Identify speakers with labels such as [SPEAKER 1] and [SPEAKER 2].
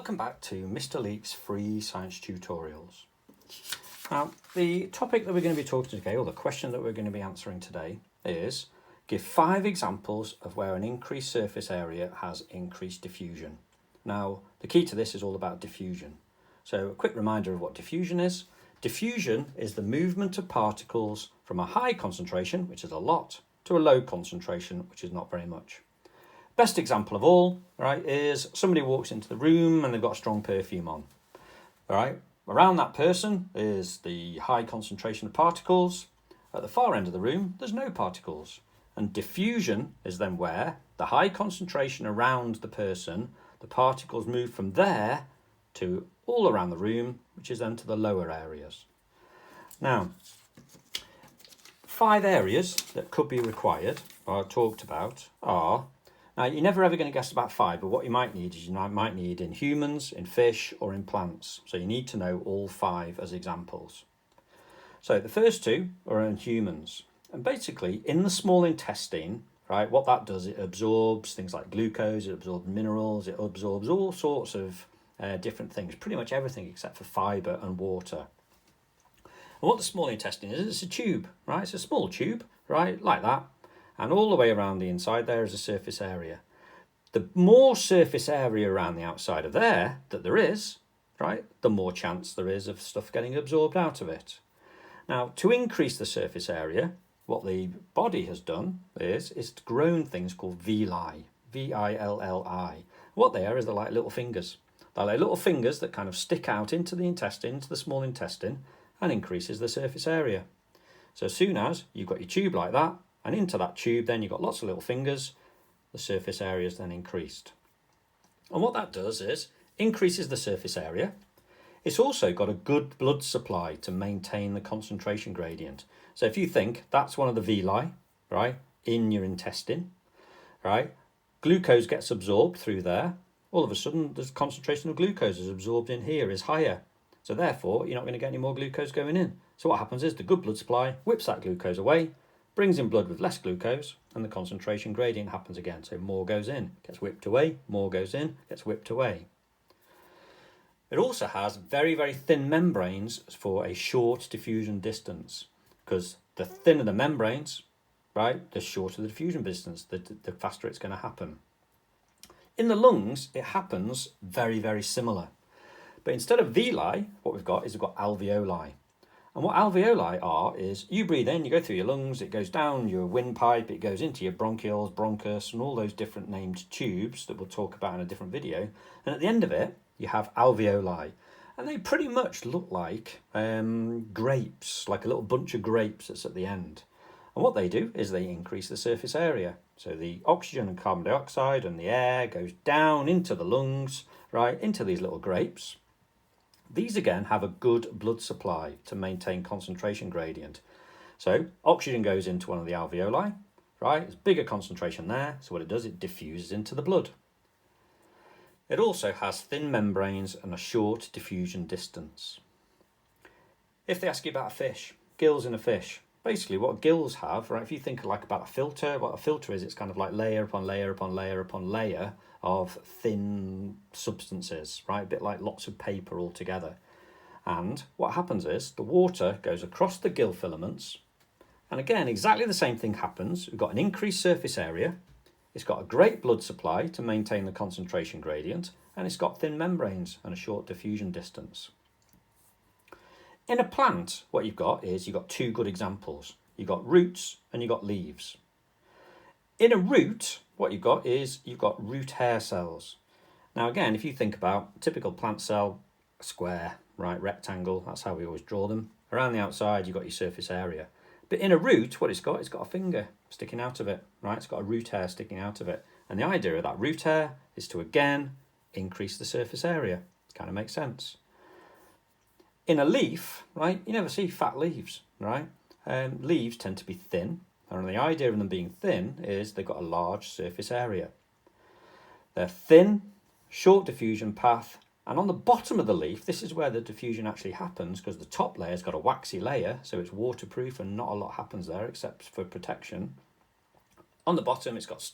[SPEAKER 1] Welcome back to Mr. Leek's free science tutorials. Now, the topic that we're going to be talking today, or the question that we're going to be answering today, is give 5 examples of where an increased surface area has increased diffusion. Now, the key to this is all about diffusion. So a quick reminder of what diffusion is. Diffusion is the movement of particles from a high concentration, which is a lot, to a low concentration, which is not very much. Best example of all, right, is somebody walks into the room and they've got a strong perfume on. All right, around that person is the high concentration of particles. At the far end of the room, there's no particles. And diffusion is then where the high concentration around the person, the particles move from there to all around the room, which is then to the lower areas. Now, 5 areas that could be required, or talked about, are, now you're never ever going to guess about 5, but what you might need is you might need in humans, in fish, or in plants. So you need to know all 5 as examples. So the first 2 are in humans. And basically, in the small intestine, right, what that does, it absorbs things like glucose, it absorbs minerals, it absorbs all sorts of different things, pretty much everything except for fibre and water. And what the small intestine is, it's a tube, right? It's a small tube, right, like that. And all the way around the inside there is a surface area. The more surface area around the outside of there that there is, right, the more chance there is of stuff getting absorbed out of it. Now, to increase the surface area, what the body has done is it's grown things called villi, V-I-L-L-I. What they are is they're like little fingers. They're like little fingers that kind of stick out into the intestine, into the small intestine, and increases the surface area. So as soon as you've got your tube like that, and into that tube then you've got lots of little fingers, the surface area is then increased. And what that does is increases the surface area. It's also got a good blood supply to maintain the concentration gradient. So if you think that's one of the villi, right, in your intestine, right, glucose gets absorbed through there. All of a sudden the concentration of glucose is absorbed in here is higher. So therefore you're not going to get any more glucose going in. So what happens is the good blood supply whips that glucose away, brings in blood with less glucose, and the concentration gradient happens again. So more goes in, gets whipped away, more goes in, gets whipped away. It also has very, very thin membranes for a short diffusion distance, because the thinner the membranes, right, the shorter the diffusion distance, the faster it's going to happen. In the lungs, it happens very, very similar. But instead of villi, what we've got is we've got alveoli. And what alveoli are is you breathe in, you go through your lungs, it goes down your windpipe, it goes into your bronchioles, bronchus, and all those different named tubes that we'll talk about in a different video. And at the end of it, you have alveoli. And they pretty much look like grapes, like a little bunch of grapes that's at the end. And what they do is they increase the surface area. So the oxygen and carbon dioxide and the air goes down into the lungs, right, into these little grapes. These again have a good blood supply to maintain concentration gradient. So oxygen goes into one of the alveoli, right? There's bigger concentration there. So what it does, it diffuses into the blood. It also has thin membranes and a short diffusion distance. If they ask you about a fish, gills in a fish, basically what gills have, right? If you think like about a filter, what a filter is, it's kind of like layer upon layer upon layer upon layer of thin substances, right? A bit like lots of paper all together. And what happens is the water goes across the gill filaments. And again, exactly the same thing happens. We've got an increased surface area. It's got a great blood supply to maintain the concentration gradient. And it's got thin membranes and a short diffusion distance. In a plant, what you've got is you've got 2 good examples. You've got roots and you've got leaves. In a root, what you've got is you've got root hair cells. Now again, if you think about a typical plant cell, square, right, rectangle, that's how we always draw them. Around the outside, you've got your surface area. But in a root, what it's got a finger sticking out of it, right? It's got a root hair sticking out of it. And the idea of that root hair is to, again, increase the surface area. Kind of makes sense. In a leaf, right, you never see fat leaves, right? Leaves tend to be thin. And the idea of them being thin is they've got a large surface area. They're thin, short diffusion path, and on the bottom of the leaf, this is where the diffusion actually happens because the top layer's got a waxy layer, so it's waterproof and not a lot happens there except for protection. On the bottom, it's got